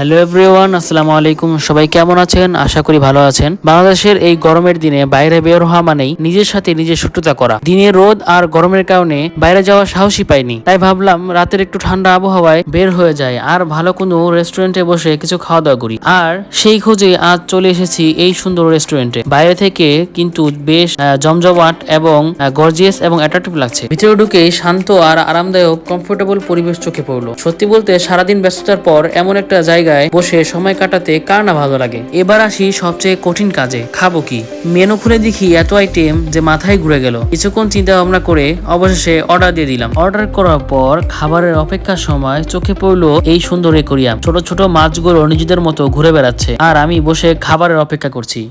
Hello everyone, আসসালামু আলাইকুম। সবাই কেমন আছেন? আশা করি ভালো আছেন। বাংলাদেশের এই গরমের দিনে বাইরে বের হওয়া মানেই নিজের সাথে নিজের শত্রুতা করা। দিনের রোদ আর গরমের কারণে বাইরে যাওয়ার সাহসই পাইনি, তাই ভাবলাম রাতের একটু ঠান্ডা আবহাওয়ায় বের হয়ে যায় আর ভালো কোনো রেস্টুরেন্টে বসে কিছু খাওয়া দাওয়া করি। আর সেই খোঁজে আজ চলে এসেছি এই সুন্দর রেস্টুরেন্টে। বাইরে থেকে কিন্তু বেশ জমজমাট এবং গর্জিয়াস এবং অ্যাট্রাকটিভ লাগছে। ভিতরে ঢুকেই শান্ত আর আরামদায়ক কমফোর্টেবল পরিবেশ চোখে পড়লো। সত্যি বলতে সারাদিন ব্যস্ততার পর এমন একটা জায়গায় বসে সময় কাটাতে কার না ভালো লাগে। এবার আসি সবচেয়ে কঠিন কাজে, খাবো কি। মেনু খুলে দেখি এত আইটেম যে মাথায় ঘুরে গেল। কিছুক্ষণ চিন্তা ভাবনা করে অবশেষে অর্ডার দিয়ে দিলাম। অর্ডার করার পর খাবারের অপেক্ষার সময় চোখে পড়লো এই সুন্দর অ্যাকোয়ারিয়াম। ছোট ছোট মাছগুলো নিজেদের মতো ঘুরে বেড়াচ্ছে আর আমি বসে খাবারের অপেক্ষা করছি।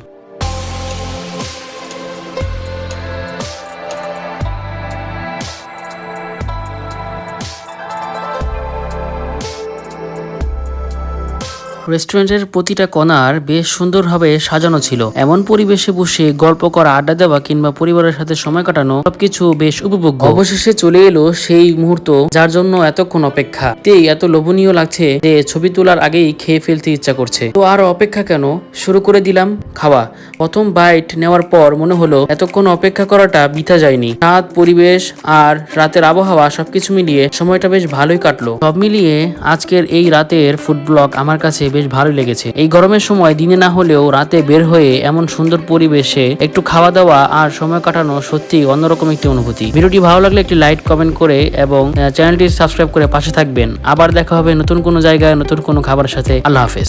রেস্টুরেন্টের প্রতিটা কর্নার বেশ সুন্দরভাবে সাজানো ছিল। এমন পরিবেশে বসে গল্প করা, আড্ডা দেওয়া কিংবা পরিবারের সাথে সময় কাটানো সবকিছু বেশ উপভোগ্য। অবশেষে চলে এলো সেই মুহূর্ত যার জন্য এতক্ষণ অপেক্ষা। এত লোভনীয় লাগছে যে ছবি তোলার আগেই খেয়ে ফেলতে ইচ্ছা করছে। তো আর অপেক্ষা কেন, শুরু করে দিলাম খাওয়া। প্রথম বাইট নেওয়ার পর মনে হলো এতক্ষণ অপেক্ষা করাটা বৃথা যায়নি। স্বাদ, পরিবেশ আর রাতের আবহাওয়া সবকিছু মিলিয়ে সময়টা বেশ ভালোই কাটলো। সব মিলিয়ে আজকের এই রাতের ফুড ব্লগ আমার কাছে বেশ ভালোই লেগেছে। এই গরমের সময় দিনে না হলেও রাতে বের হয়ে এমন সুন্দর পরিবেশে একটু খাওয়া দাওয়া আর সময় কাটানো সত্যি অন্যরকম একটি অনুভূতি। ভিডিওটি ভালো লাগলে একটি লাইক, কমেন্ট করে এবং চ্যানেলটি সাবস্ক্রাইব করে পাশে থাকবেন। আবার দেখা হবে নতুন কোনো জায়গায় নতুন কোনো খাবারের সাথে। আল্লাহ হাফেজ।